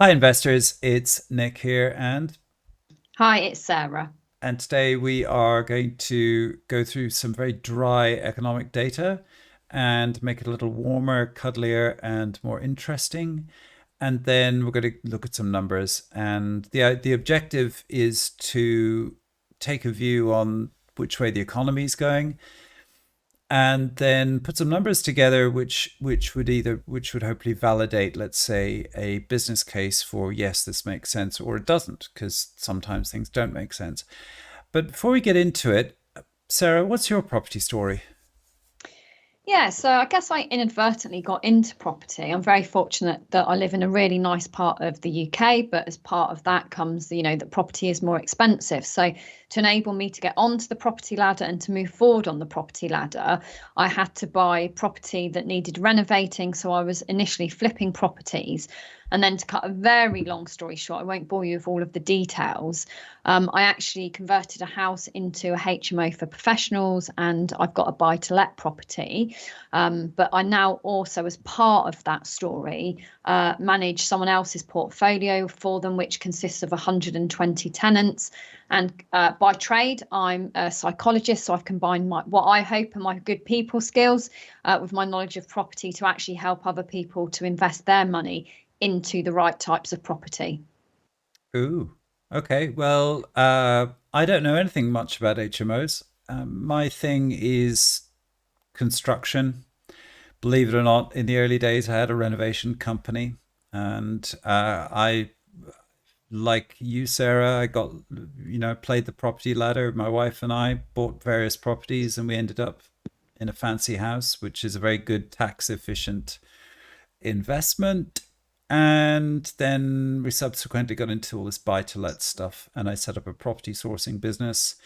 Hi, investors. It's Nick here, Hi, it's Sarah. and today we are going to go through some very dry economic data and make it a little warmer, cuddlier, and more interesting. And then we're going to look at some numbers. And the objective is to take a view on which way the economy is going, and then put some numbers together which would hopefully validate, let's say, a business case for yes, this makes sense, or it doesn't, because sometimes things don't make sense. But before we get into it, Sarah, what's your property story? Yeah, so I guess I inadvertently got into property. I'm very fortunate that I live in a really nice part of the UK, but as part of that comes, that property is more expensive. So to enable me to get onto the property ladder and to move forward on the property ladder, I had to buy property that needed renovating. So I was initially flipping properties. And then to cut a very long story short, I won't bore you with all of the details. I actually converted a house into a HMO for professionals, and I've got a buy to let property. But I now also, as part of that story, manage someone else's portfolio for them, which consists of 120 tenants. And by trade, I'm a psychologist, so I've combined what I hope are my good people skills with my knowledge of property to actually help other people to invest their money into the right types of property. Ooh, okay. Well, I don't know anything much about HMOs. My thing is construction. Believe it or not, in the early days, I had a renovation company, and I, like you, Sarah, I got, played the property ladder. My wife and I bought various properties, and we ended up in a fancy house, which is a very good tax efficient investment. And then we subsequently got into all this buy to let stuff, and I set up a property sourcing business.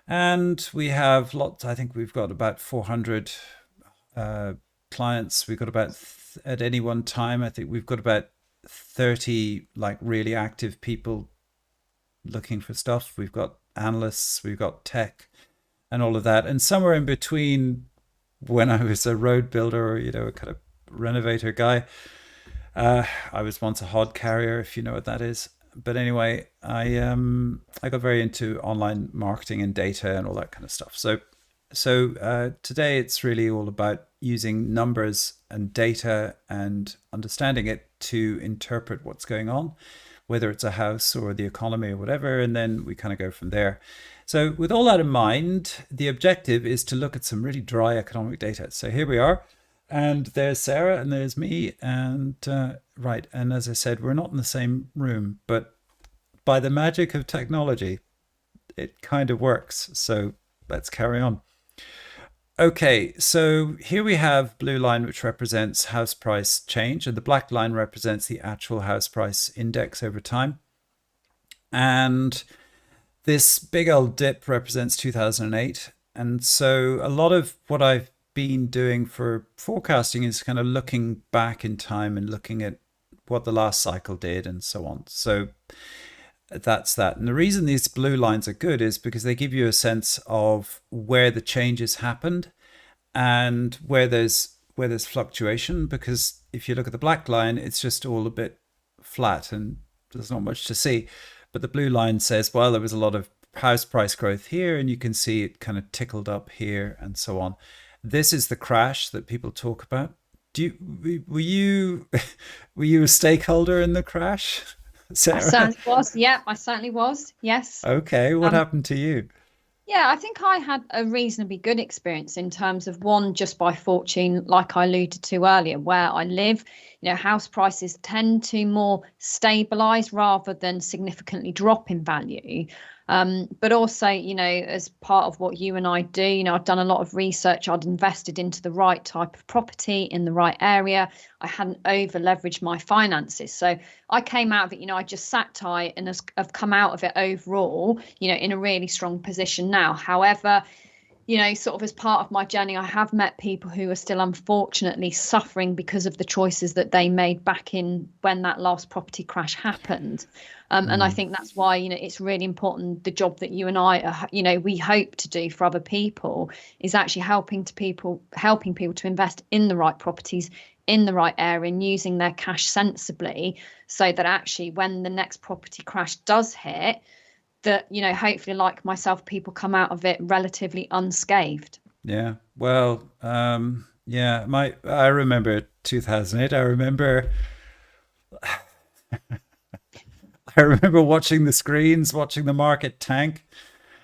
And we have lots, I think we've got about 400 uh, clients. We've got about, at any one time, I think we've got about 30 like really active people looking for stuff. We've got analysts, we've got tech, and all of that. And somewhere in between, when I was a road builder, or a kind of renovator guy, I was once a hod carrier, if you know what that is. But anyway, I got very into online marketing and data and all that kind of stuff. So today it's really all about using numbers and data and understanding it to interpret what's going on, whether it's a house or the economy or whatever, and then we kind of go from there. So with all that in mind, the objective is to look at some really dry economic data. So here we are, and there's Sarah, and there's me, and right. And as I said, we're not in the same room, but by the magic of technology, it kind of works. So let's carry on. Okay, so here we have blue line, which represents house price change, and the black line represents the actual house price index over time. And this big old dip represents 2008. And so a lot of what I've been doing for forecasting is kind of looking back in time and looking at what the last cycle did and so on. So that's that. And the reason these blue lines are good is because they give you a sense of where the changes happened and where there's fluctuation. Because if you look at the black line, it's just all a bit flat and there's not much to see. But the blue line says, well, there was a lot of house price growth here, and you can see it kind of tickled up here and so on. This is the crash that people talk about. Do you were you were you a stakeholder in the crash, I Sarah? certainly was. Yeah, I certainly was. Yes. Okay, what Um, happened to you? yeah, I think I had a reasonably good experience in terms of one, just by fortune, like I alluded to earlier, where I live, house prices tend to more stabilize rather than significantly drop in value. But also, as part of what you and I do, I've done a lot of research. I'd invested into the right type of property in the right area. I hadn't over leveraged my finances. So I came out of it, I just sat tight and have come out of it overall, in a really strong position now. However, sort of as part of my journey, I have met people who are still unfortunately suffering because of the choices that they made back in when that last property crash happened. And I Mm, think that's why, it's really important. The job that you and I are, we hope to do for other people is actually helping people to invest in the right properties in the right area and using their cash sensibly so that actually when the next property crash does hit, that hopefully like myself people come out of it relatively unscathed. yeah. Well, yeah. I remember 2008. I remember watching the screens, watching the market tank.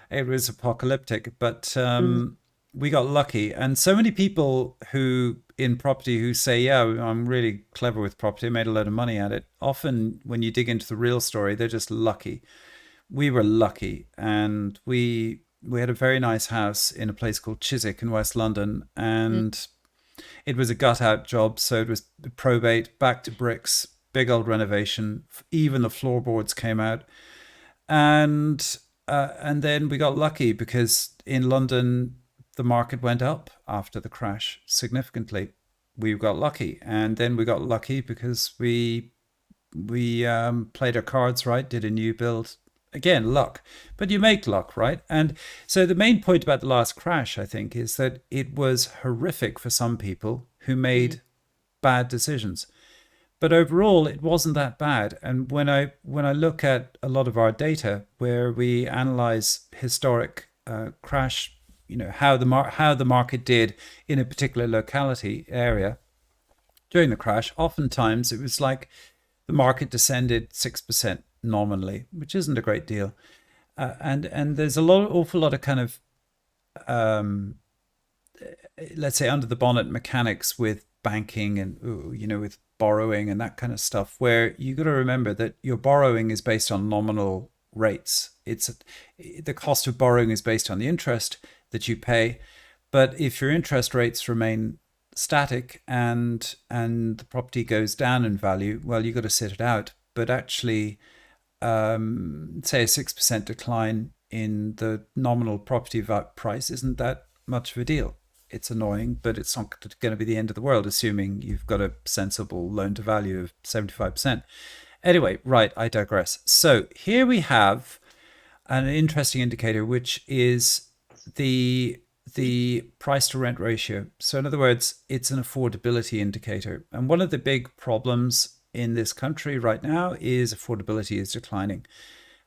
It was apocalyptic, but Mm, we got lucky. And so many people who in property who say, "Yeah, I'm really clever with property. I made a lot of money at it." Often, when you dig into the real story, they're just lucky. We were lucky, and we had a very nice house in a place called Chiswick in West London, mm, and it was a gut out job, so it was probate, back to bricks, big old renovation. Even the floorboards came out, and then we got lucky because in London the market went up after the crash significantly. We got lucky, and then we got lucky because we played our cards right, did a new build. Again, luck, but you make luck, right? And so the main point about the last crash, I think, is that it was horrific for some people who mm, made bad decisions, but overall it wasn't that bad. And when I look at a lot of our data where we analyze historic crash, how the market did in a particular locality area during the crash, oftentimes it was like the market descended 6% nominally, which isn't a great deal. And there's awful lot of kind of let's say under the bonnet mechanics with banking and with borrowing and that kind of stuff, where you got to remember that your borrowing is based on nominal rates. It's the cost of borrowing is based on the interest that you pay, but if your interest rates remain static and the property goes down in value, well, you got to sit it out. But actually, say a 6% decline in the nominal property price isn't that much of a deal. It's annoying, but it's not going to be the end of the world, assuming you've got a sensible loan to value of 75%. Anyway, right, I digress. So here we have an interesting indicator, which is the the price to rent ratio. So in other words, it's an affordability indicator. And one of the big problems in this country right now is affordability is declining.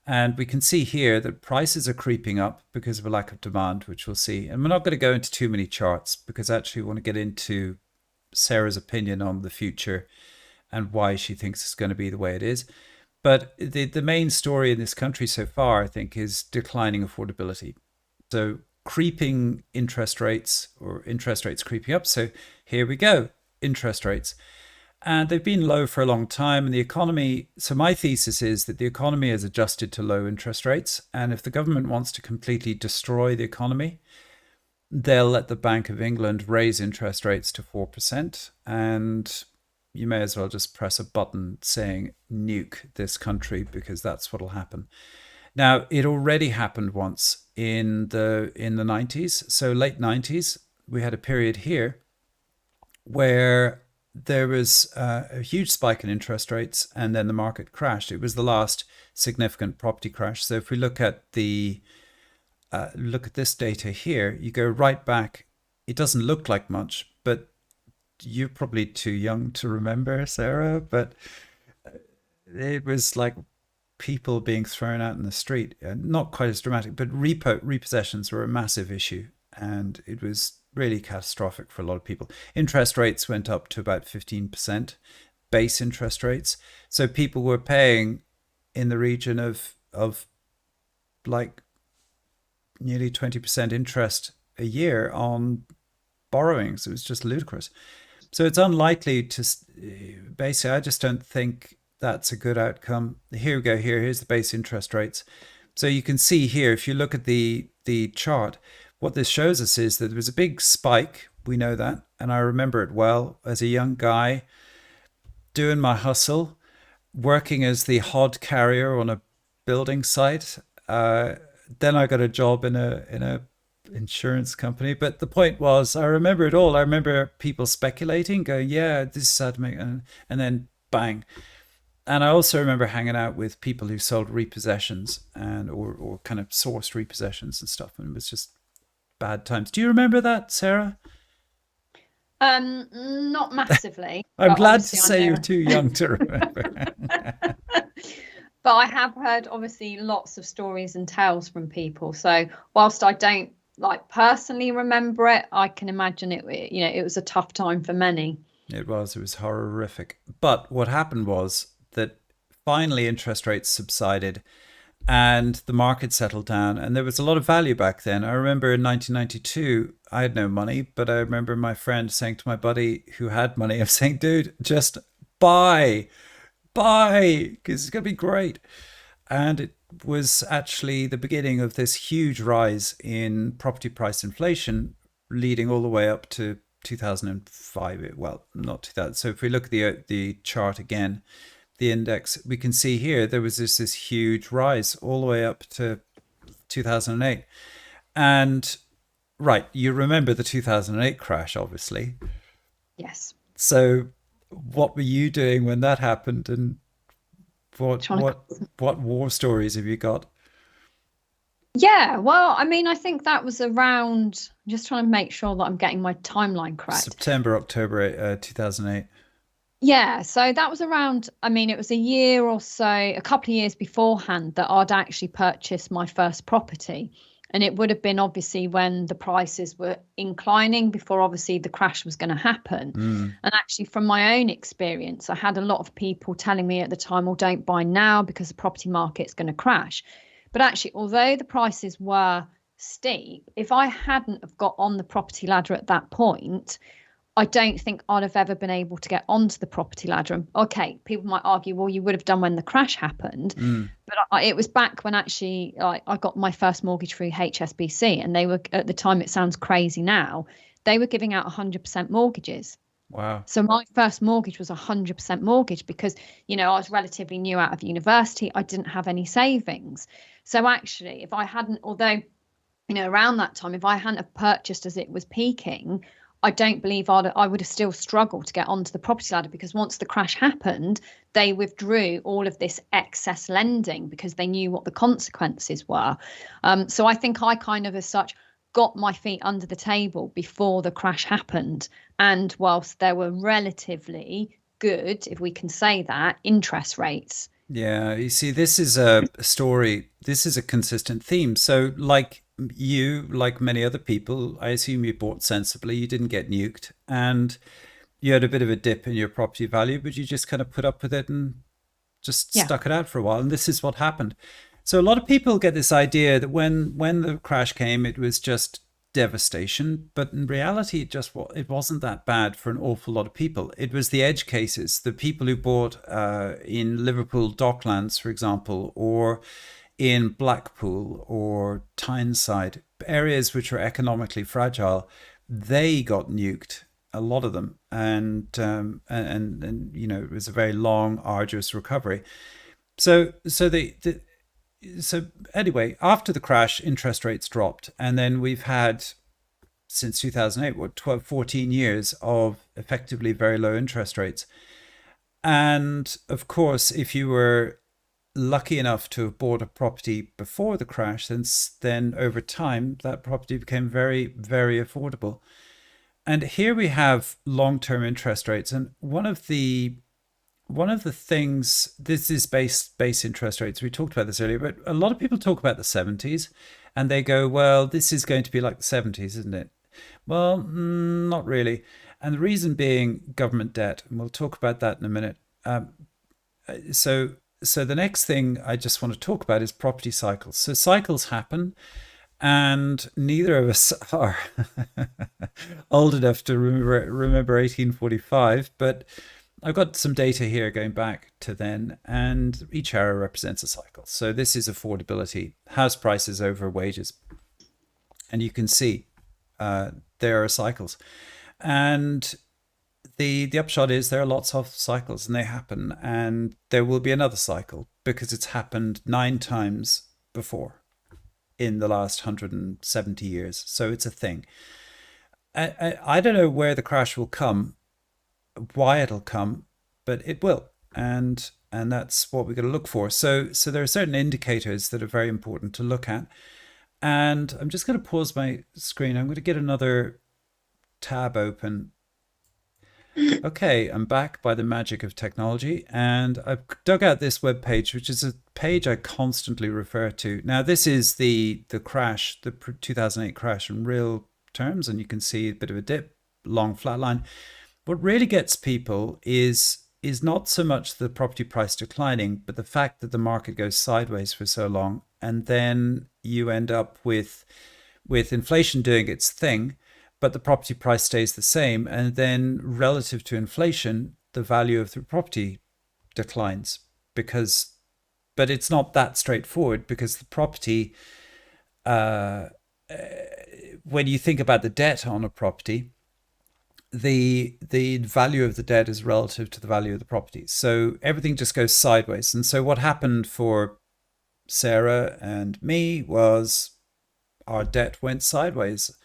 And we can see here that prices are creeping up because of a lack of demand, which we'll see. And we're not going to go into too many charts because actually we want to get into Sarah's opinion on the future and why she thinks it's going to be the way it is. But the main story in this country so far, I think, is declining affordability. So creeping interest rates or interest rates creeping up. So here we go, interest rates. And they've been low for a long time. And the economy, so my thesis is that the economy has adjusted to low interest rates. And if the government wants to completely destroy the economy, they'll let the Bank of England raise interest rates to 4%. And you may as well just press a button saying nuke this country because that's what'll happen. Now, it already happened once in the 90s. So late 90s, we had a period here where there was a huge spike in interest rates and then the market crashed. It was the last significant property crash. So if we look at this data here, you go right back. It doesn't look like much, but you're probably too young to remember, Sarah, but it was like people being thrown out in the street. Not quite as dramatic, but repossessions were a massive issue, and it was really catastrophic for a lot of people. Interest rates went up to about 15%, base interest rates. So people were paying in the region of like nearly 20% interest a year on borrowings. It was just ludicrous. So it's unlikely to basically, I just don't think that's a good outcome. Here we go. Here's the base interest rates. So you can see here, if you look at the chart, what this shows us is that there was a big spike. We know that. And I remember it well as a young guy doing my hustle, working as the hod carrier on a building site. Then I got a job in a insurance company. But the point was, I remember it all. I remember people speculating, going, "Yeah, this is how to make," and then bang. And I also remember hanging out with people who sold repossessions and or kind of sourced repossessions and stuff, and it was just bad times. Do you remember that, Sarah? Not massively, I'm but glad to obviously I say you're know. too young to remember. But I have heard obviously lots of stories and tales from people. So whilst I don't like personally remember it, I can imagine it was a tough time for many. It was horrific. But what happened was that finally interest rates subsided and the market settled down, and there was a lot of value back then. I remember in 1992, I had no money, but I remember my friend saying to my buddy who had money, I'm saying, dude, just buy, buy, because it's going to be great. And it was actually the beginning of this huge rise in property price inflation, leading all the way up to 2005. Well, not 2000. So if we look at the chart again, the index, we can see here there was this huge rise all the way up to 2008. And right, you remember the 2008 crash, obviously. Yes. So what were you doing when that happened, and what Trying what to. what war stories have you got? Yeah, well, I mean, I think that was around, I'm just trying to make sure that I'm getting my timeline correct. September, October 2008. Yeah, so that was around, I mean, it was a year or so, a couple of years beforehand that I'd actually purchased my first property. And it would have been obviously when the prices were inclining before obviously the crash was going to happen. Mm, And actually, from my own experience, I had a lot of people telling me at the time, well, don't buy now because the property market's going to crash. But actually, although the prices were steep, if I hadn't have got on the property ladder at that point, I don't think I'd have ever been able to get onto the property ladder. And okay, people might argue, well, you would have done when the crash happened, mm. but it was back when actually I got my first mortgage through HSBC, and they were at the time. It sounds crazy now. They were giving out 100% mortgages. Wow. So my first mortgage was 100% mortgage because, I was relatively new out of university. I didn't have any savings. So actually, if I hadn't, although, around that time, if I hadn't have purchased as it was peaking, I don't believe I would have still struggled to get onto the property ladder because once the crash happened, they withdrew all of this excess lending because they knew what the consequences were. So I think I kind of, as such, got my feet under the table before the crash happened. And whilst there were relatively good, if we can say that, interest rates. Yeah, you see, this is a story, this is a consistent theme. So, like you, like many other people, I assume you bought sensibly, you didn't get nuked, and you had a bit of a dip in your property value, but you just kind of put up with it and just Yeah. stuck it out for a while. And this is what happened. So, a lot of people get this idea that when the crash came, it was just devastation, but in reality it wasn't that bad for an awful lot of people. It was the edge cases, the people who bought in Liverpool Docklands, for example, or in Blackpool or Tyneside, areas which are economically fragile. They got nuked, a lot of them, and it was a very long, arduous recovery. So anyway, after the crash, interest rates dropped, and then we've had since 2008, what, 12, 14 years of effectively very low interest rates. And of course, if you were lucky enough to have bought a property before the crash, then over time that property became very, very affordable. And here we have long-term interest rates, and one of the things, this is base interest rates. We talked about this earlier, but a lot of people talk about the 70s and they go, well, this is going to be like the 70s, isn't it? Well, not really. And the reason being government debt, and we'll talk about that in a minute. So, so the next thing I just want to talk about is property cycles. So cycles happen, and neither of us are old enough to remember 1845, but I've got some data here going back to then, and each era represents a cycle. So this is affordability, house prices over wages, and you can see there are cycles. And the upshot is there are lots of cycles, and they happen, and there will be another cycle because it's happened 9 times before. in the last 170 years. So it's a thing. I don't know where the crash will come, why it'll come, but it will. And that's what we're going to look for. So there are certain indicators that are very important to look at. And I'm just going to pause my screen. I'm going to get another tab open. Okay, I'm back by the magic of technology, and I've dug out this web page, which is a page I constantly refer to. Now, this is the crash, the 2008 crash in real terms, and you can see a bit of a dip, long flat line. What really gets people is not so much the property price declining, but the fact that the market goes sideways for so long, and then you end up with inflation doing its thing, but the property price stays the same, and then relative to inflation, the value of the property declines because, but it's not that straightforward because the property, uh, when you think about the debt on a property, the value of the debt is relative to the value of the property. So everything just goes sideways. And so what happened for Sarah and me was our debt went sideways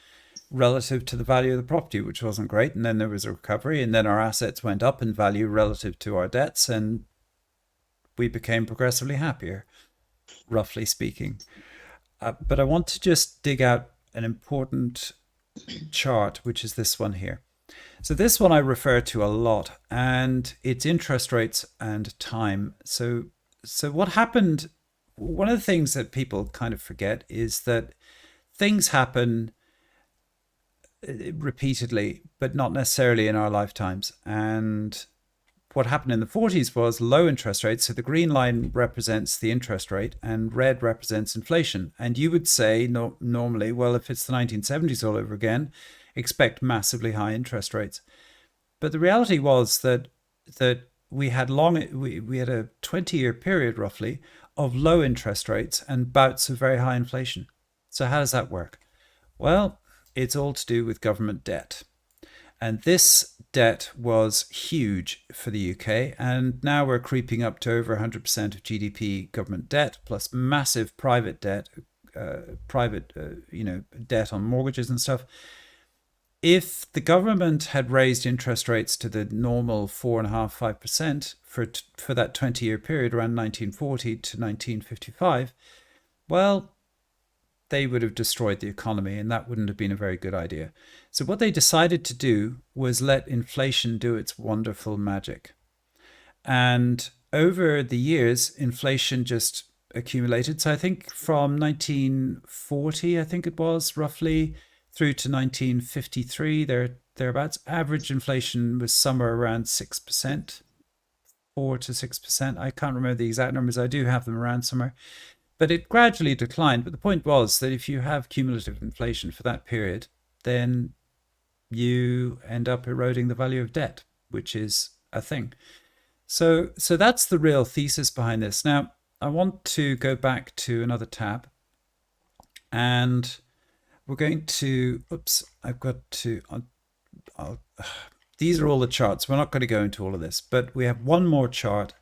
relative to the value of the property, which wasn't great. And then there was a recovery, and then our assets went up in value relative to our debts, and we became progressively happier, roughly speaking. But I want to just dig out an important chart, which is this one here. So this one I refer to a lot, and it's interest rates and time. So what happened? One of the things that people kind of forget is that things happen repeatedly, but not necessarily in our lifetimes. And what happened in the 40s was low interest rates. So the green line represents the interest rate and red represents inflation. And you would say normally, well, if it's the 1970s all over again, expect massively high interest rates. But the reality was that we had we had a 20-year period roughly of low interest rates and bouts of very high inflation. So how does that work? Well, it's all to do with government debt. And this debt was huge for the UK. And now we're creeping up to over 100% of GDP government debt, plus massive private debt, debt on mortgages and stuff. If the government had raised interest rates to the normal 4.5-5% for that 20-year period around 1940 to 1955, well, they would have destroyed the economy, and that wouldn't have been a very good idea. So what they decided to do was let inflation do its wonderful magic. And over the years, inflation just accumulated. So I think from 1940, I think it was roughly, through to 1953, thereabouts, average inflation was somewhere around 6%, 4 to 6%. I can't remember the exact numbers. I do have them around somewhere. But it gradually declined. But the point was that if you have cumulative inflation for that period, then you end up eroding the value of debt, which is a thing. So that's the real thesis behind this. Now, I want to go back to another tab, and we're going to, oops, I've got to, these are all the charts. We're not going to go into all of this, but we have one more chart,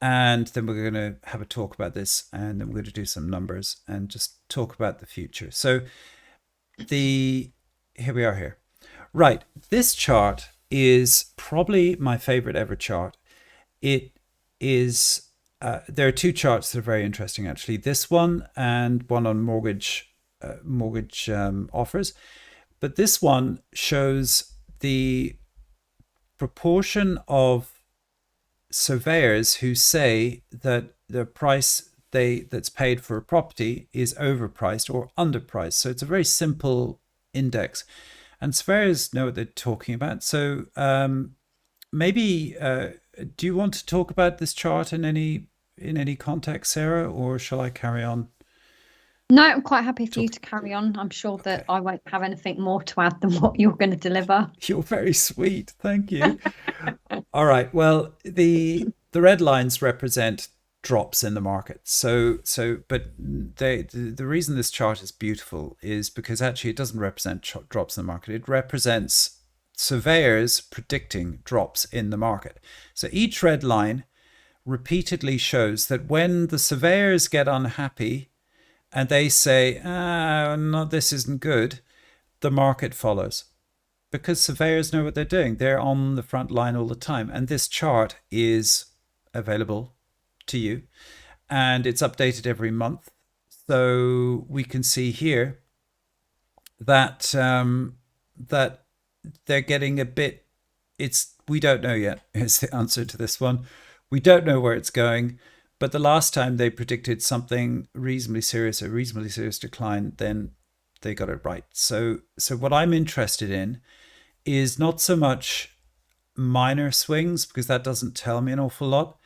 and then we're going to have a talk about this, and then we're going to do some numbers and just talk about the future. So here we are here. Right, this chart is probably my favorite ever chart. It is, there are two charts that are very interesting actually. This one and one on mortgage offers. But this one shows the proportion of surveyors who say that the price that's paid for a property is overpriced or underpriced. So it's a very simple index, and surveyors know what they're talking about. So maybe do you want to talk about this chart in any context, Sarah, or shall I carry on? No, I'm quite happy for you to carry on. I'm sure that Okay. I won't have anything more to add than what you're going to deliver. You're very sweet. Thank you. All right. Well, the red lines represent drops in the market. But the reason this chart is beautiful is because actually it doesn't represent drops in the market. It represents surveyors predicting drops in the market. So each red line repeatedly shows that when the surveyors get unhappy and they say, no, this isn't good, the market follows because surveyors know what they're doing. They're on the front line all the time. And this chart is available to you and it's updated every month. So we can see here that that they're getting a bit. It's we don't know yet. Is the answer to this one. We don't know where it's going. But the last time they predicted something reasonably serious, a reasonably serious decline, then they got it right. So what I'm interested in is not so much minor swings because that doesn't tell me an awful lot.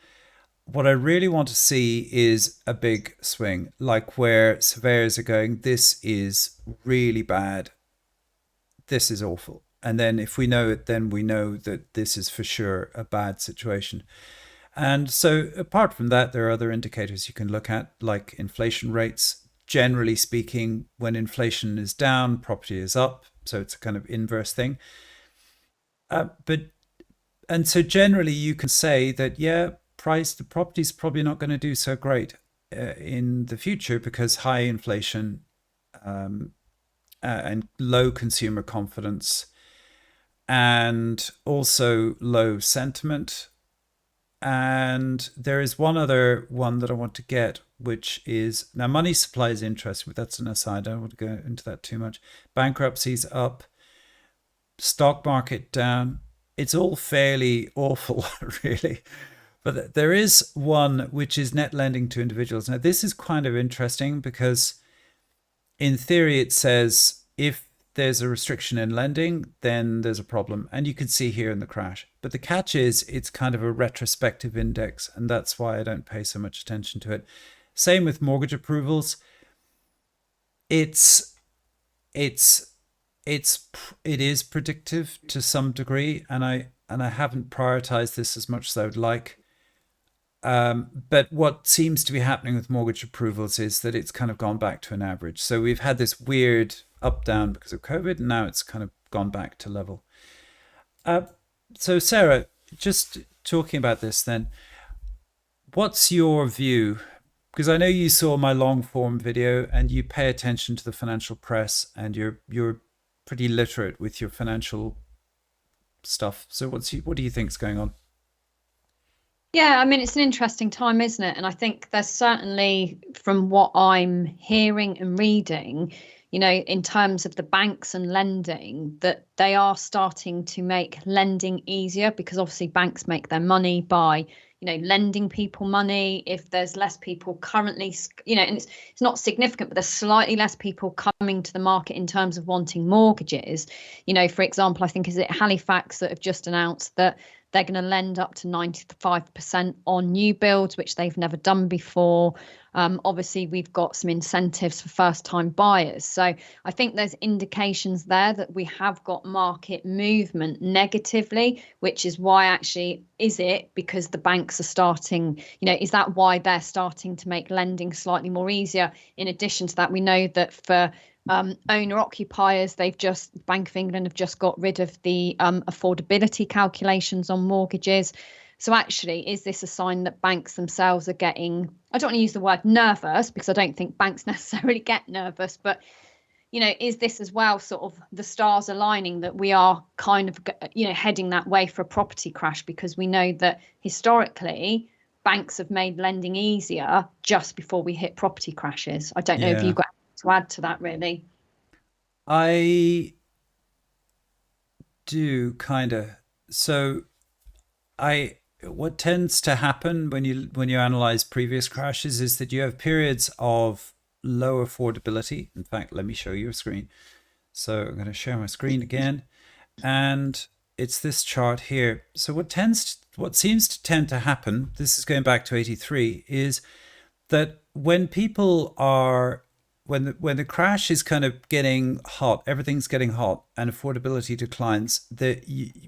What I really want to see is a big swing, like where surveyors are going, this is really bad, this is awful. And then if we know it, then we know that this is for sure a bad situation. And so, apart from that, there are other indicators you can look at, like inflation rates. Generally speaking, when inflation is down, property is up. So it's a kind of inverse thing. But and so generally, you can say that yeah, price the property's probably not going to do so great in the future because high inflation and low consumer confidence, and also low sentiment. And there is one other one that I want to get, which is now money supply is interesting, but that's an aside. I don't want to go into that too much. Bankruptcies up, stock market down. It's all fairly awful, really. But there is one which is net lending to individuals. Now, this is kind of interesting because in theory, it says if there's a restriction in lending, then there's a problem. And you can see here in the crash. But the catch is it's kind of a retrospective index, and that's why I don't pay so much attention to it. Same with mortgage approvals. It's it's it is predictive to some degree, and I haven't prioritized this as much as I would like. But what seems to be happening with mortgage approvals is that it's kind of gone back to an average. So we've had this weird up down because of COVID, and now it's kind of gone back to level. Uh, so Sarah, just talking about this, then, what's your view? Because I know you saw my long form video and you pay attention to the financial press and you're pretty literate with your financial stuff. So what do you think's going on? Yeah, I mean, it's an interesting time, isn't it? And I think there's certainly, from what I'm hearing and reading, in terms of the banks and lending, that they are starting to make lending easier because obviously banks make their money by, lending people money. If there's less people currently, and it's not significant, but there's slightly less people coming to the market in terms of wanting mortgages. For example, I think is it Halifax that have just announced that they're going to lend up to 95% on new builds, which they've never done before. Obviously, we've got some incentives for first-time buyers. So I think there's indications there that we have got market movement negatively, which is why actually is it because the banks are starting, is that why they're starting to make lending slightly more easier? In addition to that, we know that for owner occupiers, Bank of England have just got rid of the affordability calculations on mortgages. So actually, is this a sign that banks themselves are getting, I don't want to use the word nervous because I don't think banks necessarily get nervous, but is this as well sort of the stars aligning that we are kind of heading that way for a property crash, because we know that historically banks have made lending easier just before we hit property crashes. I don't know if Yeah, you've got to add to that, really. I do kind of. So I what tends to happen when you analyze previous crashes is that you have periods of low affordability. In fact, let me show you a screen. So I'm going to share my screen again, and it's this chart here. So what seems to tend to happen, this is going back to 83, is that when people are when the crash is kind of getting hot, everything's getting hot, and affordability declines,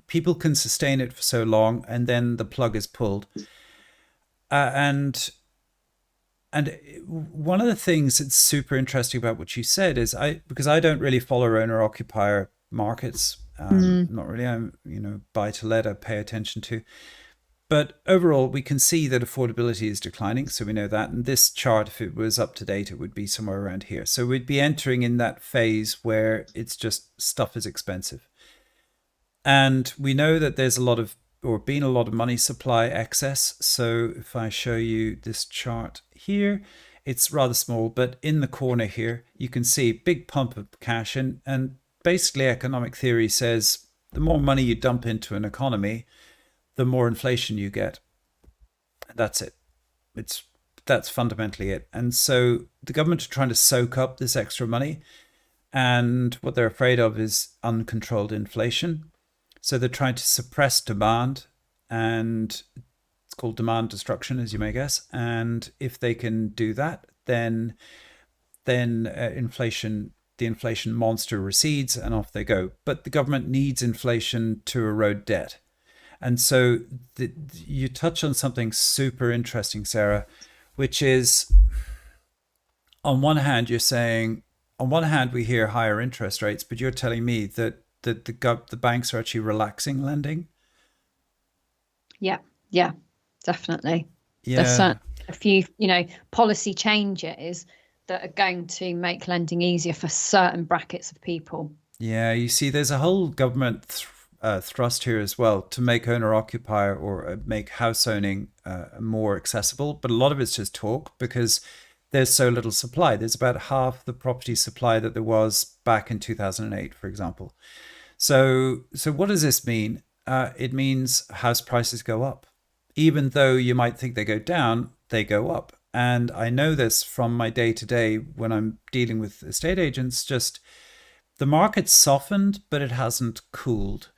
people can sustain it for so long, and then the plug is pulled. And one of the things that's super interesting about what you said is because I don't really follow owner occupier markets, Mm. not really. I'm buy to let I pay attention to, But overall, we can see that affordability is declining. So we know that. And this chart, if it was up to date, it would be somewhere around here. So we'd be entering in that phase where it's just stuff is expensive. And we know that there's a lot of, or been a lot of money supply excess. So if I show you this chart here, it's rather small, but in the corner here, you can see big pump of cash. And basically, economic theory says the more money you dump into an economy, the more inflation you get. That's it. It's that's fundamentally it. And so the government are trying to soak up this extra money, and what they're afraid of is uncontrolled inflation. So they're trying to suppress demand, and it's called demand destruction, as you may guess. And if they can do that, then inflation, the inflation monster recedes, and off they go. But the government needs inflation to erode debt. And so you touch on something super interesting, Sarah, which is on one hand, you're saying, on one hand, we hear higher interest rates, but you're telling me that the banks are actually relaxing lending. Yeah, yeah, definitely. There's Yeah, certainly a few, policy changes that are going to make lending easier for certain brackets of people. yeah. You see, there's a whole government thrust here as well to make owner occupier or make house owning more accessible. But a lot of it's just talk because there's so little supply. There's about half the property supply that there was back in 2008, for example. So what does this mean? It means house prices go up. Even though you might think they go down, they go up. And I know this from my day to day when I'm dealing with estate agents. Just the market's softened, but it hasn't cooled.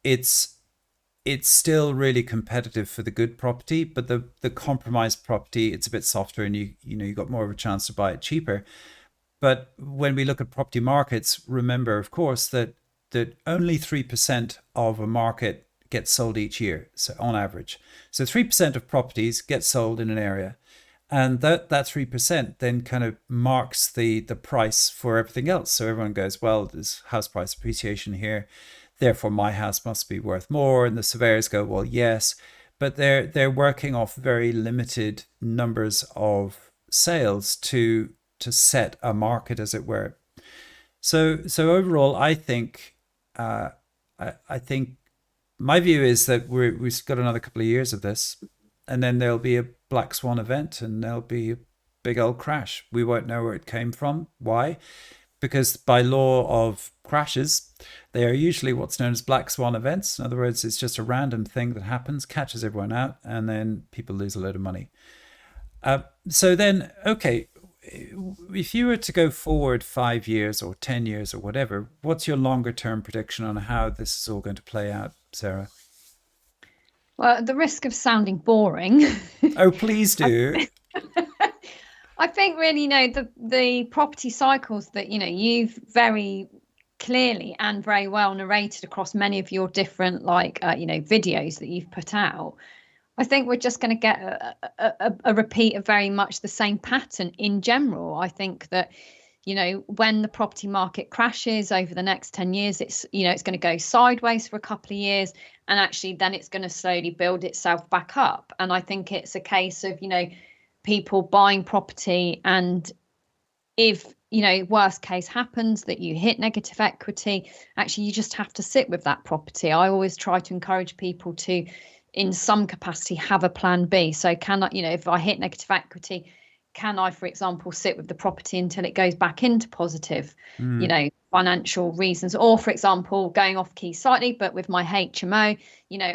It's it's still really competitive for the good property, but the compromised property, it's a bit softer, and you got more of a chance to buy it cheaper. But when we look at property markets, remember, of course, that only 3% of a market gets sold each year, so on average. So 3% of properties get sold in an area. And that 3% then kind of marks the price for everything else. So everyone goes, well, there's house price appreciation here, therefore my house must be worth more. And the surveyors go, well, yes, but they're working off very limited numbers of sales to set a market, as it were. So overall, uh, I think my view is that we've got another couple of years of this, and then there'll be a black swan event, and there'll be a big old crash. We won't know where it came from. Why? Because by law of crashes, they are usually what's known as black swan events. In other words, it's just a random thing that happens, catches everyone out, and then people lose a load of money. So then, okay, if you were to go forward 5 years or 10 years or whatever, what's your longer term prediction on how this is all going to play out, Sarah? Well, at the risk of sounding boring, Oh, please I, do. I think really, the property cycles that, you've very clearly and very well narrated across many of your different, videos that you've put out. I think we're just going to get a repeat of very much the same pattern in general. I think that, when the property market crashes over the next 10 years, it's going to go sideways for a couple of years, and actually then it's going to slowly build itself back up. And I think it's a case of, people buying property, and if, worst case happens that you hit negative equity, actually you just have to sit with that property. I always try to encourage people to, in some capacity, have a plan B. So can I, if I hit negative equity, can I, for example, sit with the property until it goes back into positive, Mm, financial reasons? Or, for example, going off key slightly, but with my HMO,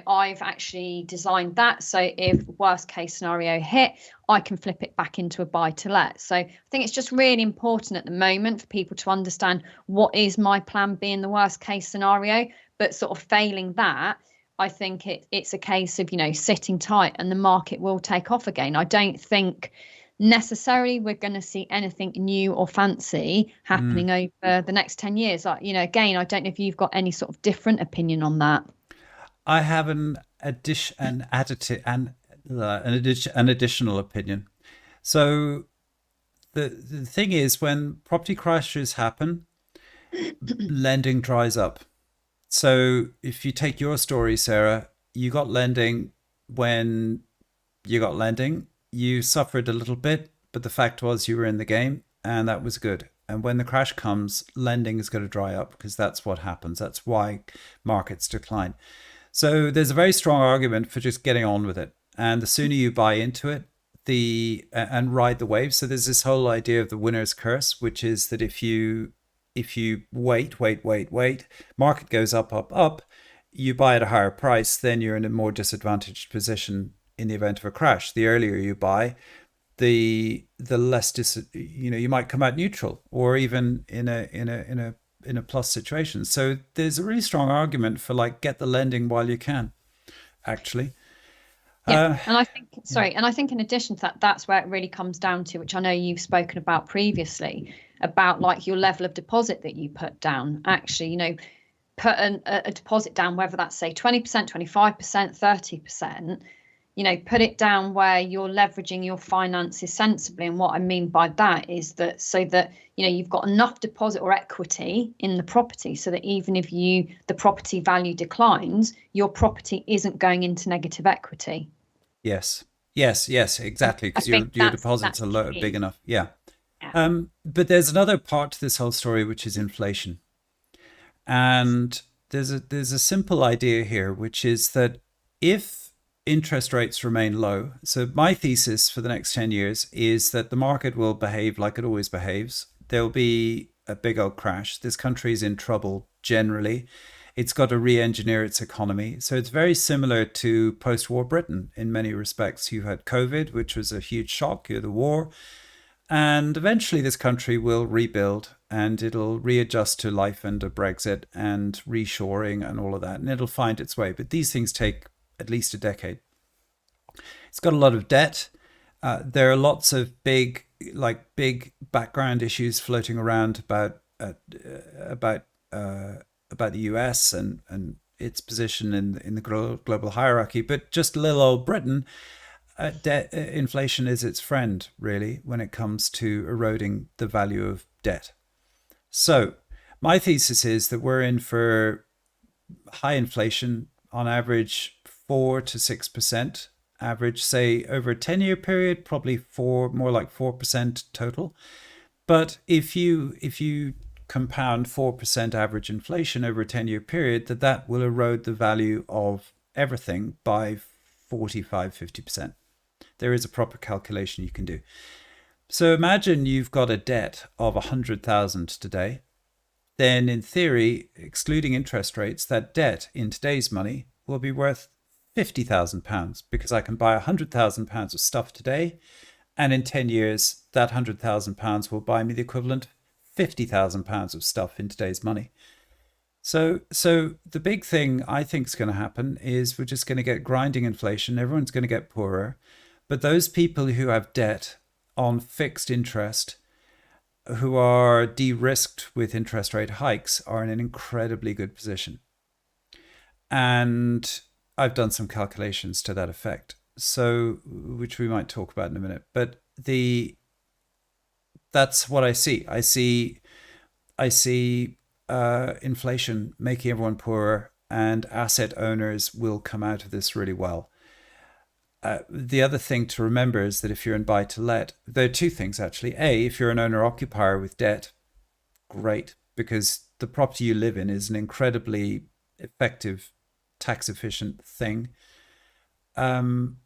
I've actually designed that. So if worst case scenario hit, I can flip it back into a buy to let. So I think it's just really important at the moment for people to understand what is my plan B in the worst case scenario, but sort of failing that, I think it's a case of, sitting tight, and the market will take off again. I don't think necessarily we're going to see anything new or fancy mm. happening over the next 10 years. Like, again, I don't know if you've got any sort of different opinion on that. I have an additive, an additional opinion. So the thing is, when property crashes happen, lending dries up. So if you take your story, Sarah, you got lending, when you got lending, you suffered a little bit, but the fact was you were in the game and that was good. And when the crash comes, lending is going to dry up because that's what happens. That's why markets decline. So there's a very strong argument for just getting on with it. And the sooner you buy into it, the and ride the wave. So there's this whole idea of the winner's curse, which is that if you wait, market goes up, you buy at a higher price, then you're in a more disadvantaged position in the event of a crash. The earlier you buy, the less you might come out neutral or even in a plus situation. So there's a really strong argument for like get the lending while you can, actually. Yeah, Uh, and I think, yeah. sorry, and I think in addition to that, that's where it really comes down to, which I know you've spoken about previously, about like your level of deposit that you put down. Actually, put a deposit down, whether that's say 20%, 25%, 30%, put it down where you're leveraging your finances sensibly. And what I mean by that is that so that, you've got enough deposit or equity in the property so that even if the property value declines, your property isn't going into negative equity. Yes. Yes. Exactly. I Because your think your that's deposits are big key. enough. Yeah. Yeah. But there's another part to this whole story, which is inflation. And there's a simple idea here, which is that if interest rates remain low, so my thesis for the next 10 years is that the market will behave like it always behaves. There'll be a big old crash. This country is in trouble generally. It's got to re-engineer its economy. So it's very similar to post-war Britain in many respects. You had COVID, which was a huge shock. You had the war, and eventually, this country will rebuild and it'll readjust to life under Brexit and reshoring and all of that. And it'll find its way. But these things take at least a decade. It's got a lot of debt. There are lots of big background issues floating around about about the US and its position in the global hierarchy. But just little old Britain, inflation is its friend, really, when it comes to eroding the value of debt. So, my thesis is that we're in for high inflation on average 4 to 6%. Average, say, over a 10-year period, probably more like 4% total. But if you compound 4% average inflation over a 10-year period, that will erode the value of everything by 45-50%. There is a proper calculation you can do. So imagine you've got a debt of 100,000 today. Then in theory, excluding interest rates, that debt in today's money will be worth £50,000 because I can buy £100,000 of stuff today. And in 10 years, that £100,000 will buy me the equivalent £50,000 of stuff in today's money. So the big thing I think is going to happen is we're just going to get grinding inflation. Everyone's going to get poorer. But those people who have debt on fixed interest, who are de-risked with interest rate hikes, are in an incredibly good position. And I've done some calculations to that effect. So, which we might talk about in a minute. But that's what I see. I see inflation making everyone poorer, and asset owners will come out of this really well. The other thing to remember is that if you're in buy to let, there are two things actually. A, if you're an owner occupier with debt, great, because the property you live in is an incredibly effective, tax efficient thing. Um,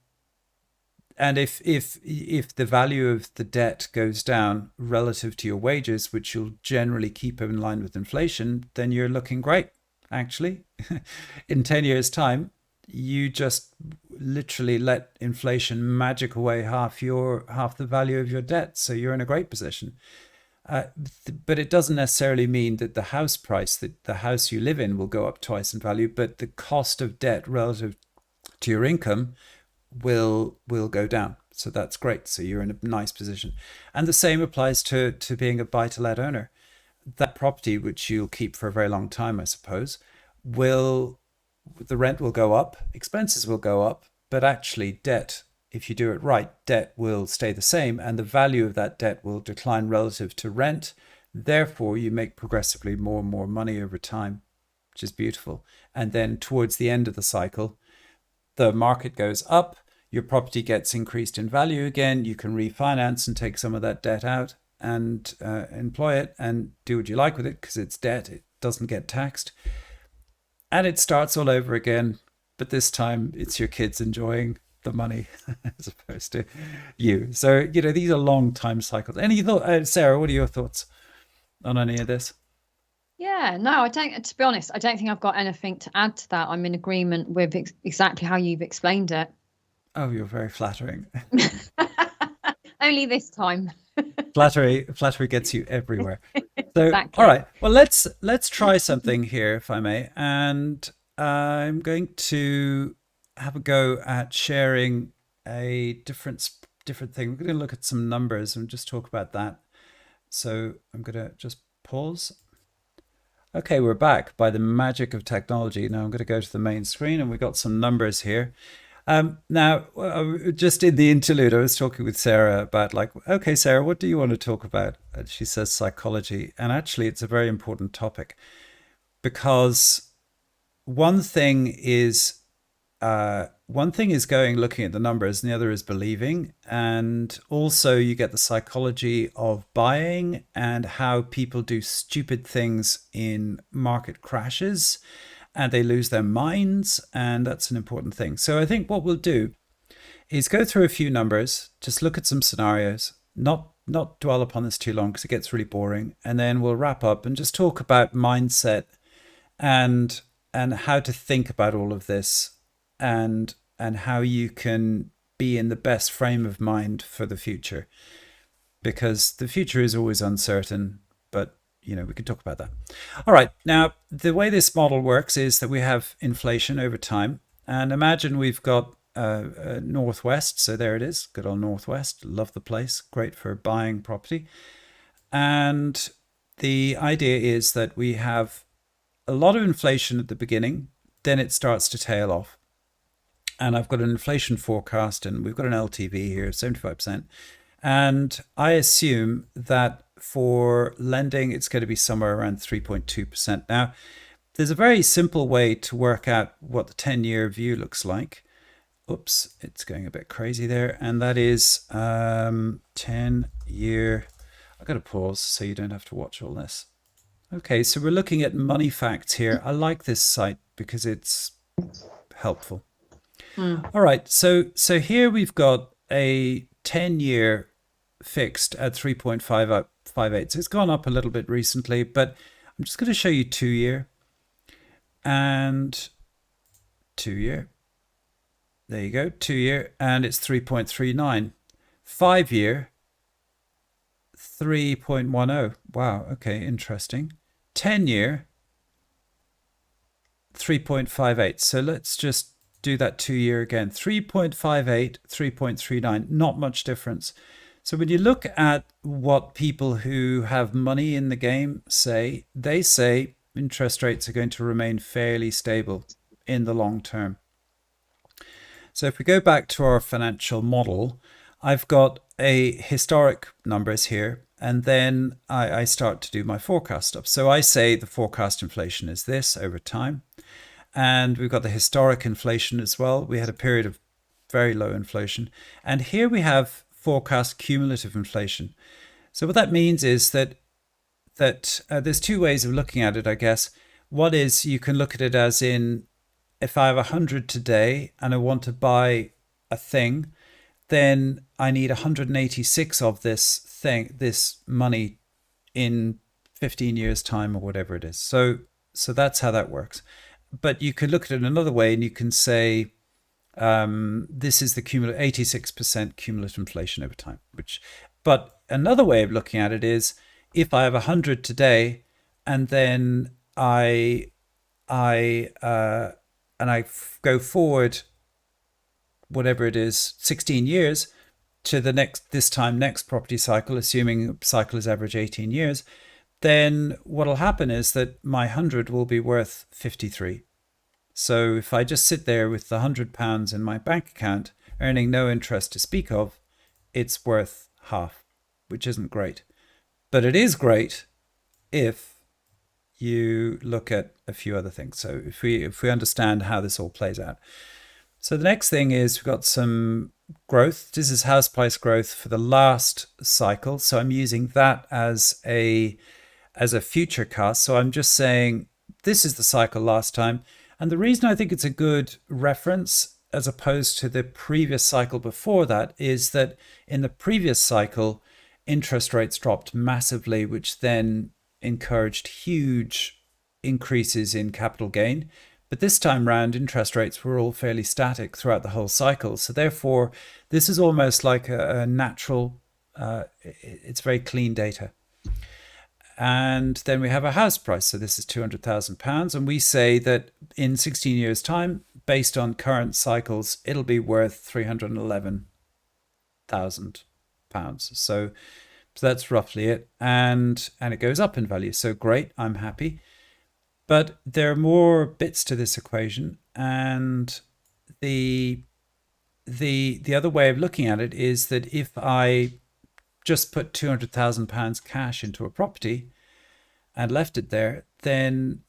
and if the value of the debt goes down relative to your wages, which you'll generally keep in line with inflation, then you're looking great. Actually, in 10 years' time, you just literally let inflation magic away half the value of your debt. So you're in a great position. Uh, but it doesn't necessarily mean that the house price, that the house you live in, will go up twice in value, but the cost of debt relative to your income will go down. So that's great. So you're in a nice position. And the same applies to being a buy to let owner. That property, which you'll keep for a very long time, I suppose, will the rent will go up, expenses will go up, but actually debt, if you do it right, debt will stay the same and the value of that debt will decline relative to rent. Therefore, you make progressively more and more money over time, which is beautiful. And then towards the end of the cycle, the market goes up, your property gets increased in value again, you can refinance and take some of that debt out and employ it and do what you like with it because it's debt, it doesn't get taxed. And it starts all over again, but this time it's your kids enjoying the money as opposed to you. So, these are long time cycles. Any thought, Sarah, what are your thoughts on any of this? Yeah, no, I don't, to be honest, I don't think I've got anything to add to that. I'm in agreement with exactly how you've explained it. Oh, you're very flattering. Only this time. Flattery gets you everywhere. So, all Exactly. right. Well, let's try something here, if I may. And I'm going to have a go at sharing a different thing. We're going to look at some numbers and just talk about that. So I'm going to just pause. Okay, we're back by the magic of technology. Now I'm going to go to the main screen and we've got some numbers here. Now, just in the interlude, I was talking with Sarah about like, okay, Sarah, what do you want to talk about? And she says psychology. And actually, it's a very important topic because one thing is one thing is going looking at the numbers and the other is believing, and also you get the psychology of buying and how people do stupid things in market crashes and they lose their minds, and that's an important thing. So I think what we'll do is go through a few numbers, just look at some scenarios, not dwell upon this too long because it gets really boring, and then we'll wrap up and just talk about mindset and how to think about all of this, and how you can be in the best frame of mind for the future, because the future is always uncertain, but we can talk about that. All right, now the way this model works is that we have inflation over time, and imagine we've got Northwest, so there it is, good old Northwest, love the place, great for buying property. And the idea is that we have a lot of inflation at the beginning, then it starts to tail off. And I've got an inflation forecast, and we've got an LTV here, 75%. And I assume that for lending, it's going to be somewhere around 3.2%. Now, there's a very simple way to work out what the 10-year view looks like. Oops, it's going a bit crazy there. And that is 10-year. I've got to pause so you don't have to watch all this. Okay, so we're looking at money facts here. I like this site because it's helpful. Mm. All right, so here we've got a 10-year fixed at 3.558. So it's gone up a little bit recently, but I'm just going to show you 2-year and 2-year. There you go, 2-year, and it's 3.39. 5-year, 3.10. Wow, okay, interesting. 10-year, 3.58. So let's just do that 2-year again. 3.58, 3.39, not much difference. So when you look at what people who have money in the game say, they say interest rates are going to remain fairly stable in the long term. So if we go back to our financial model, I've got a historic numbers here, and then I start to do my forecast stuff. So I say the forecast inflation is this over time. And we've got the historic inflation as well. We had a period of very low inflation. And here we have forecast cumulative inflation. So what that means is that there's two ways of looking at it, I guess. One is you can look at it as in, if I have 100 today and I want to buy a thing, then I need 186 of this money in 15 years time or whatever it is. So that's how that works. But you could look at it another way and you can say this is the 86% cumulative inflation over time. But another way of looking at it is, if I have 100 today and then I go forward, whatever it is, 16 years to the next property cycle, assuming cycle is average 18 years, then what'll happen is that my 100 will be worth 53. So if I just sit there with the £100 in my bank account, earning no interest to speak of, it's worth half, which isn't great. But it is great if you look at a few other things. So if we understand how this all plays out. So the next thing is we've got some growth. This is house price growth for the last cycle. So I'm using that as a future cast. So I'm just saying this is the cycle last time. And the reason I think it's a good reference as opposed to the previous cycle before that is that in the previous cycle, interest rates dropped massively, which then encouraged huge increases in capital gain. But this time round, interest rates were all fairly static throughout the whole cycle. So therefore, this is almost like a natural, it's very clean data. And then we have a house price. So this is £200,000. And we say that in 16 years' time, based on current cycles, it'll be worth £311,000. So that's roughly it. And it goes up in value. So great, I'm happy. But there are more bits to this equation. And the other way of looking at it is that if I just put £200,000 cash into a property and left it there, then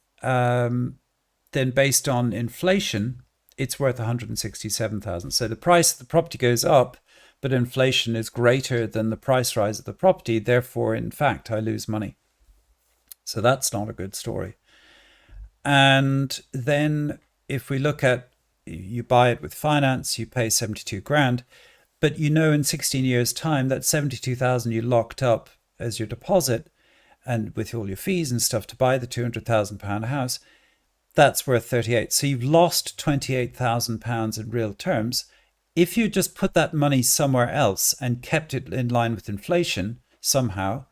based on inflation, it's worth 167,000. So the price of the property goes up, but inflation is greater than the price rise of the property. Therefore, in fact, I lose money. So that's not a good story. And then if we look at, you buy it with finance, you pay 72 grand, but you know in 16 years time that 72,000 you locked up as your deposit and with all your fees and stuff to buy the £200,000 house, that's worth 38. So you've lost £28,000 in real terms. If you just put that money somewhere else and kept it in line with inflation somehow,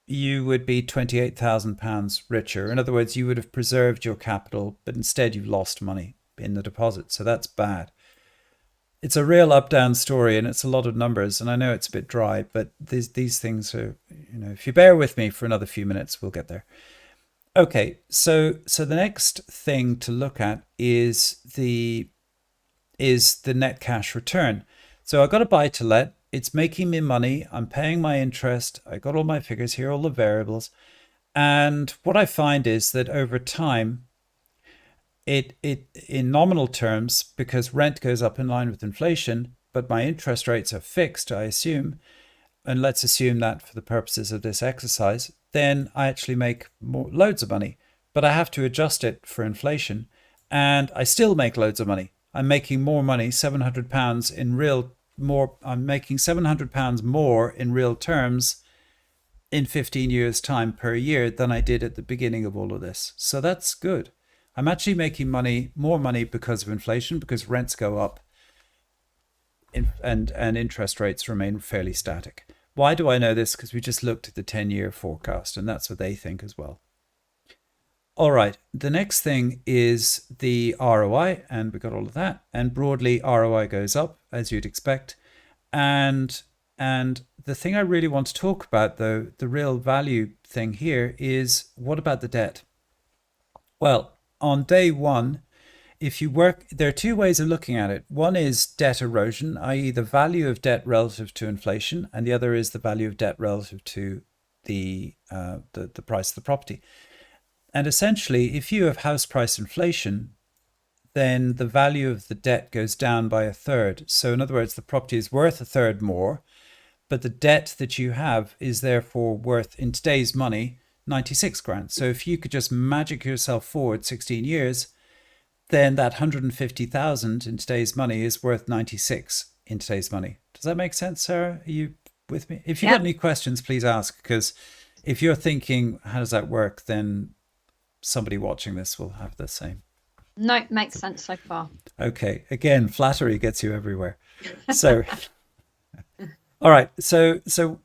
you would be £28,000 richer. In other words, you would have preserved your capital, but instead you've lost money in the deposit. So that's bad. It's a real up-down story, and it's a lot of numbers. And I know it's a bit dry, but these things are, if you bear with me for another few minutes, we'll get there. Okay, so the next thing to look at is the net cash return. So I got a buy to let. It's making me money. I'm paying my interest. I got all my figures here, all the variables. And what I find is that over time, it in nominal terms, because rent goes up in line with inflation, but my interest rates are fixed, I assume, and let's assume that for the purposes of this exercise, then I actually make loads of money. But I have to adjust it for inflation, and I still make loads of money. I'm making more money, £700 in real more. I'm making £700 more in real terms in 15 years' time per year than I did at the beginning of all of this. So that's good. I'm actually making more money because of inflation, because rents go up and interest rates remain fairly static. Why do I know this? Because we just looked at the 10-year forecast, and that's what they think as well. All right, the next thing is the ROI, and we got all of that. And broadly, ROI goes up, as you'd expect. And the thing I really want to talk about, though, the real value thing here is, what about the debt? Well, on day one, if you work, there are two ways of looking at it. One is debt erosion, i.e. the value of debt relative to inflation, and the other is the value of debt relative to the price of the property. And essentially, if you have house price inflation, then the value of the debt goes down by a third. So in other words, the property is worth a third more, but the debt that you have is therefore worth, in today's money, 96 grand. So if you could just magic yourself forward 16 years, then that 150,000 in today's money is worth 96 in today's money. Does that make sense, Sarah? Are you with me? If you've got any questions, please ask, because if you're thinking, how does that work, then somebody watching this will have the same. No, it makes sense so far. Okay. Again, flattery gets you everywhere. So, all right. So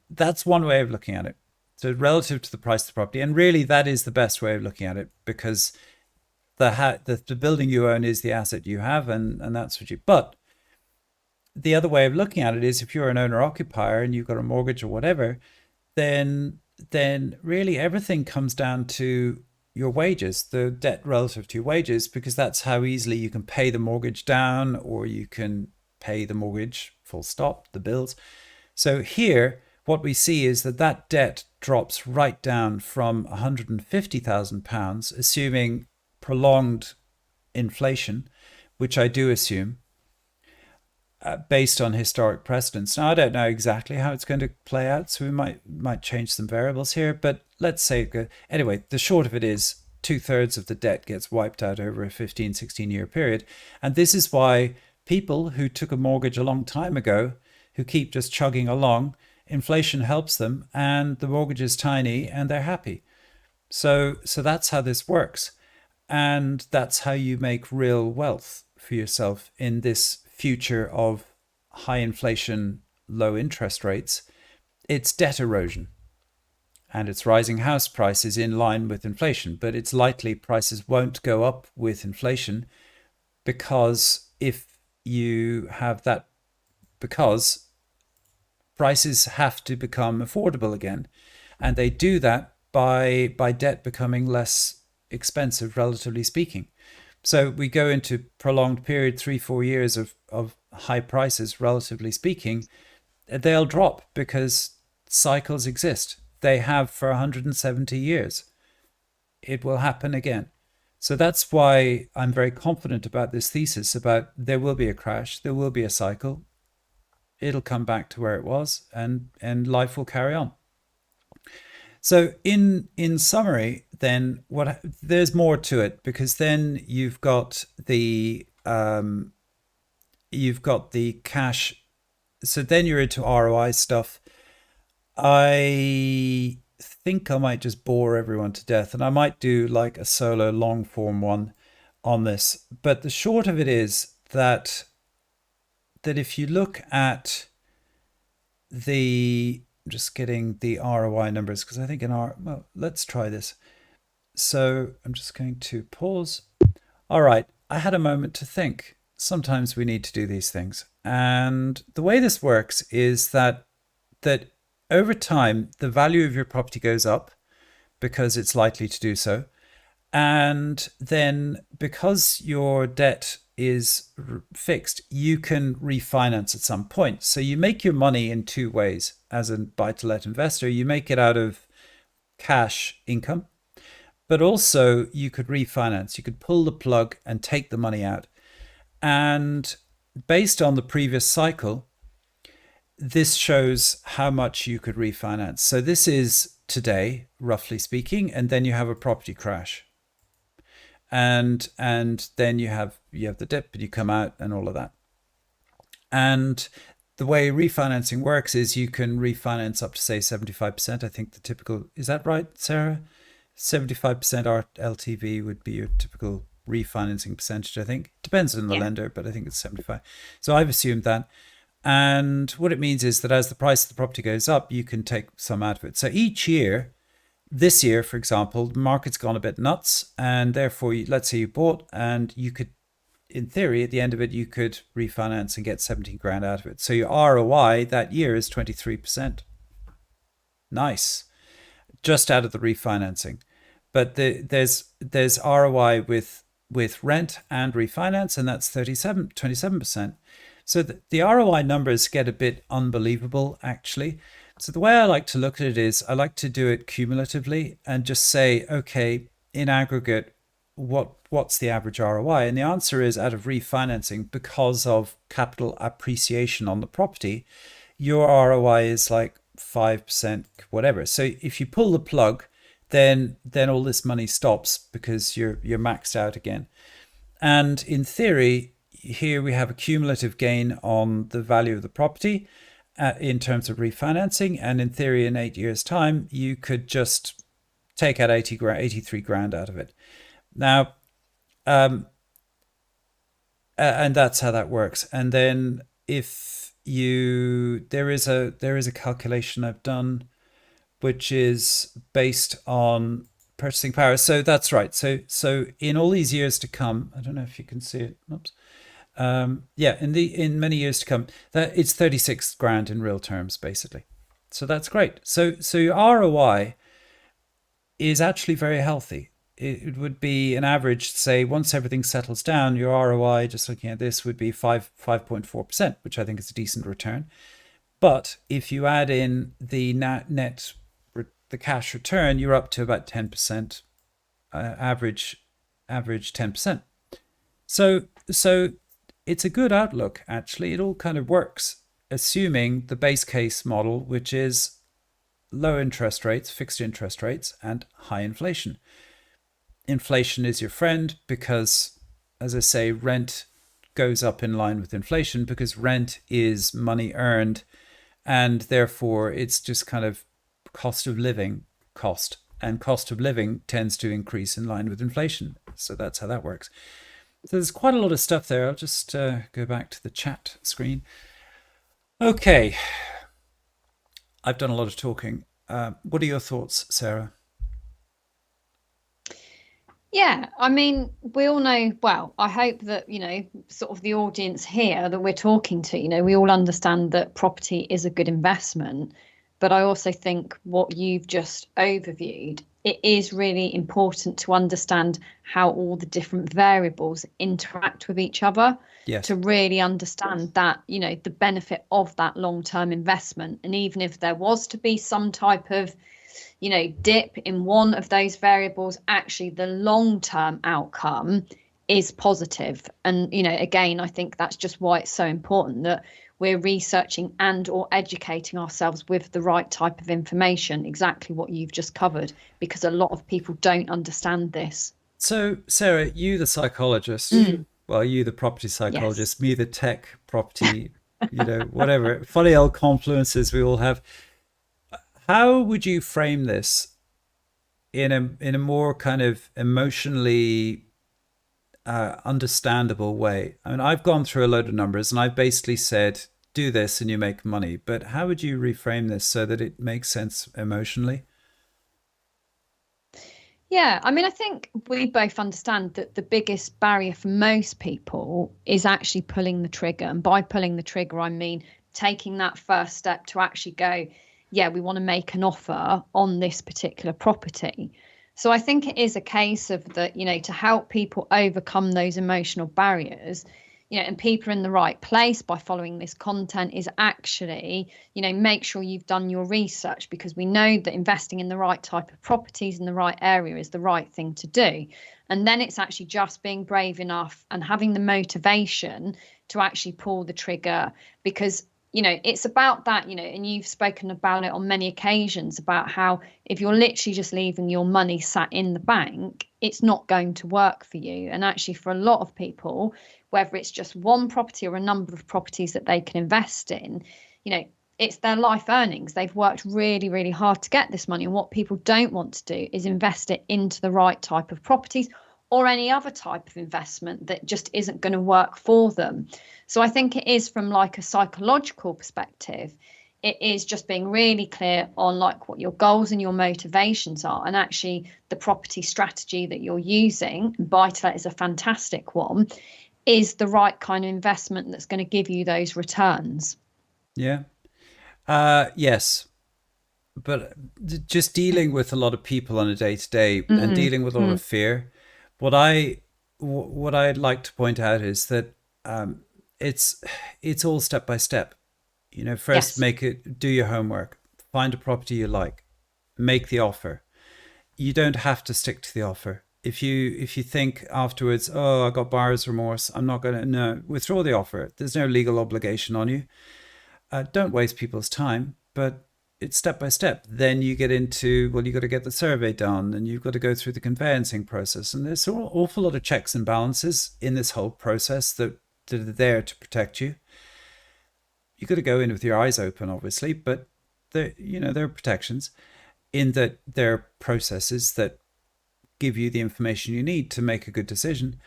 that's one way of looking at it. So relative to the price of the property. And really, that is the best way of looking at it, because the building you own is the asset you have, and that's what you. But the other way of looking at it is, if you're an owner occupier and you've got a mortgage or whatever, then really everything comes down to your wages, the debt relative to your wages, because that's how easily you can pay the mortgage down, or you can pay the mortgage full stop, the bills. So here, what we see is that debt drops right down from £150,000, assuming prolonged inflation, which I do assume, based on historic precedents. Now, I don't know exactly how it's going to play out, so we might change some variables here. But let's say anyway. The short of it is, 2/3 of the debt gets wiped out over a 15, 16-year period, and this is why people who took a mortgage a long time ago, who keep just chugging along, inflation helps them, and the mortgage is tiny, and they're happy. So that's how this works. And that's how you make real wealth for yourself in this future of high inflation, low interest rates. It's debt erosion, and it's rising house prices in line with inflation. But it's likely prices won't go up with inflation, because if you have that, because prices have to become affordable again. And they do that by debt becoming less expensive, relatively speaking. So we go into prolonged period, 3, 4 years of high prices, relatively speaking. They'll drop because cycles exist. They have for 170 years. It will happen again. So that's why I'm very confident about this thesis about there will be a crash, there will be a cycle, it'll come back to where it was, and life will carry on. So in summary, then what there's more to it, because then you've got the cash. So then you're into ROI stuff. I think I might just bore everyone to death, and I might do like a solo long form one on this. But the short of it is that if you look at the, I'm just getting the ROI numbers, because I think well, let's try this. So I'm just going to pause. All right, I had a moment to think. Sometimes we need to do these things. And the way this works is that over time, the value of your property goes up because it's likely to do so. And then because your debt is fixed, you can refinance at some point. So you make your money in two ways as a buy-to-let investor. You make it out of cash income, but also you could refinance. You could pull the plug and take the money out. And based on the previous cycle, this shows how much you could refinance. So this is today, roughly speaking, and then you have a property crash. And then you have the dip, and you come out and all of that. And the way refinancing works is you can refinance up to, say, 75%. I think the typical, is that right, Sarah? 75% LTV would be your typical refinancing percentage, I think. Depends on the Yeah. lender, but I think it's 75. So I've assumed that. And what it means is that as the price of the property goes up, you can take some out of it. So each year, this year, for example, the market's gone a bit nuts, and therefore, let's say you bought, and you could, in theory, at the end of it, you could refinance and get 17 grand out of it. So your ROI that year is 23%. Nice. Just out of the refinancing. But there's ROI with rent and refinance, and that's 27%. So the ROI numbers get a bit unbelievable, actually. So the way I like to look at it is I like to do it cumulatively and just say, okay, in aggregate, what's the average ROI? And the answer is, out of refinancing, because of capital appreciation on the property, your ROI is like 5%, whatever. So if you pull the plug, then all this money stops because you're maxed out again. And in theory, here we have a cumulative gain on the value of the property in terms of refinancing. And in theory, in 8 years' time, you could just take out 83 grand out of it. Now, and that's how that works. And then if there is a calculation I've done, which is based on purchasing power. So that's right. So in all these years to come, I don't know if you can see it. Oops. Yeah, in many years to come, that it's 36 grand in real terms, basically. So that's great. So your ROI is actually very healthy. It would be an average, say, once everything settles down, your ROI, just looking at this, would be 5.4%, which I think is a decent return. But if you add in the net the cash return, you're up to about 10%, average 10%. So So it's a good outlook, actually. It all kind of works, assuming the base case model, which is low interest rates, fixed interest rates, and high inflation. Inflation is your friend because, as I say, rent goes up in line with inflation because rent is money earned, and therefore it's just kind of cost of living cost. And cost of living tends to increase in line with inflation. So that's how that works. So there's quite a lot of stuff there. I'll just go back to the chat screen. Okay, I've done a lot of talking. What are your thoughts, Sarah? Yeah, I mean, we all know, well, I hope that, sort of the audience here that we're talking to, we all understand that property is a good investment. But I also think what you've just overviewed, it is really important to understand how all the different variables interact with each other Yes. to really understand that, the benefit of that long-term investment. And even if there was to be some type of dip in one of those variables, actually the long-term outcome is positive. And, again, I think that's just why it's so important that we're researching and or educating ourselves with the right type of information, exactly what you've just covered, because a lot of people don't understand this. So, Sarah, you the psychologist, Mm. well, you the property Yes. psychologist, me the tech property, whatever funny old confluences we all have. How would you frame this in a more kind of emotionally understandable way? I mean, I've gone through a load of numbers and I've basically said, do this and you make money. But how would you reframe this so that it makes sense emotionally? Yeah, I mean, I think we both understand that the biggest barrier for most people is actually pulling the trigger. And by pulling the trigger, I mean taking that first step to actually go, yeah, we want to make an offer on this particular property. So I think it is a case of that, to help people overcome those emotional barriers, and people are in the right place by following this content is actually, make sure you've done your research, because we know that investing in the right type of properties in the right area is the right thing to do. And then it's actually just being brave enough and having the motivation to actually pull the trigger, because it's about that, and you've spoken about it on many occasions about how if you're literally just leaving your money sat in the bank, it's not going to work for you. And actually, for a lot of people, whether it's just one property or a number of properties that they can invest in, you know, it's their life earnings. They've worked really, really hard to get this money. And what people don't want to do is invest it into the right type of properties or any other type of investment that just isn't going to work for them. So I think it is from like a psychological perspective, it is just being really clear on like what your goals and your motivations are, and actually the property strategy that you're using, buy to let is a fantastic one, is the right kind of investment that's going to give you those returns. Yeah. Yes. But just dealing with a lot of people on a day to day and Mm, dealing with a lot mm, of fear, what I what I'd like to point out is that it's it's all step by step. First yes. make it, do your homework, find a property you like, make the offer. You don't have to stick to the offer. If you think afterwards, oh, I got buyer's remorse, I'm not gonna, no, withdraw the offer. There's no legal obligation on you. Don't waste people's time, but it's step by step. Then you get into, well, you got to get the survey done and you've got to go through the conveyancing process. And there's an awful lot of checks and balances in this whole process that are there to protect you. You got to go in with your eyes open, obviously, but there are protections in that there are processes that give you the information you need to make a good decision.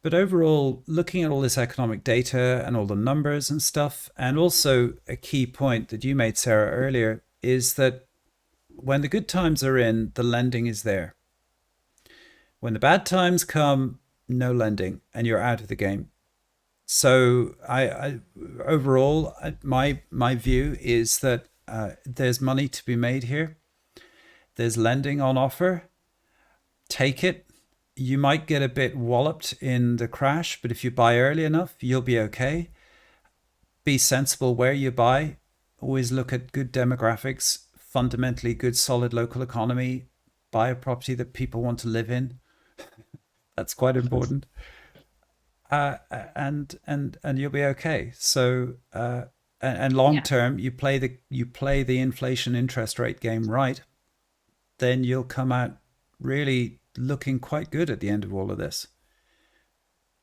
But overall, looking at all this economic data and all the numbers and stuff, and also a key point that you made, Sarah, earlier, is that when the good times are in, the lending is there. When the bad times come, no lending, and you're out of the game. So, I overall, my view is that there's money to be made here. There's lending on offer. Take it. You might get a bit walloped in the crash, but if you buy early enough, you'll be okay. Be sensible where you buy. Always look at good demographics, fundamentally good, solid local economy. Buy a property that people want to live in. That's quite important. and you'll be okay. So and long Yeah. term, you play the inflation interest rate game right, then you'll come out really looking quite good at the end of all of this.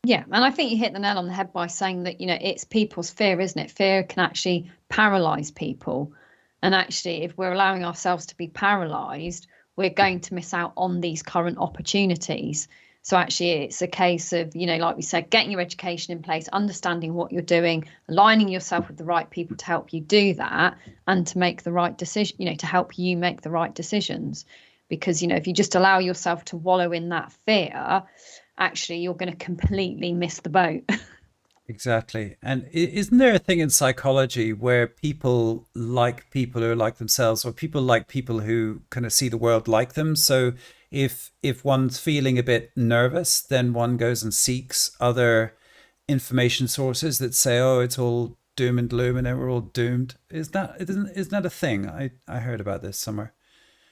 Yeah, and I think you hit the nail on the head by saying that, it's people's fear, isn't it? Fear can actually paralyze people. And actually, if we're allowing ourselves to be paralyzed, we're going to miss out on these current opportunities. So actually, it's a case of, like we said, getting your education in place, understanding what you're doing, aligning yourself with the right people to help you do that, and to make the right decision, to help you make the right decisions. Because, if you just allow yourself to wallow in that fear, actually you're going to completely miss the boat. Exactly. And isn't there a thing in psychology where people who are like themselves, or people like people who kind of see the world like them? So if one's feeling a bit nervous, then one goes and seeks other information sources that say, "Oh, it's all doom and gloom, and then we're all doomed." Isn't that a thing? I heard about this somewhere.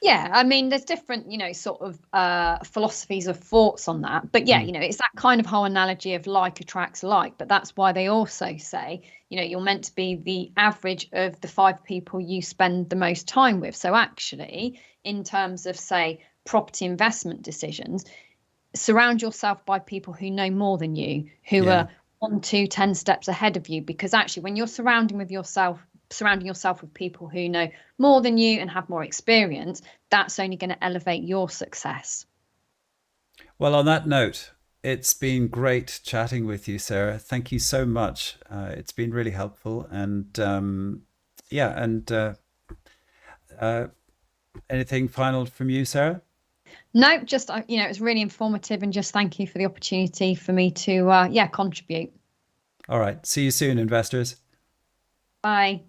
Yeah, I mean, there's different, sort of philosophies of thoughts on that. But yeah, Mm. it's that kind of whole analogy of like attracts like. But that's why they also say, you're meant to be the average of the five people you spend the most time with. So actually, in terms of, say, property investment decisions, surround yourself by people who know more than you, who Yeah. are 1, 2, 10 steps ahead of you. Because actually, when you're surrounding yourself with people who know more than you and have more experience, that's only going to elevate your success. Well, on that note, it's been great chatting with you, Sarah. Thank you so much. It's been really helpful. And yeah, and uh, anything final from you, Sarah? No, just it was really informative, and just thank you for the opportunity for me to yeah, contribute. All right. See you soon, investors. Bye.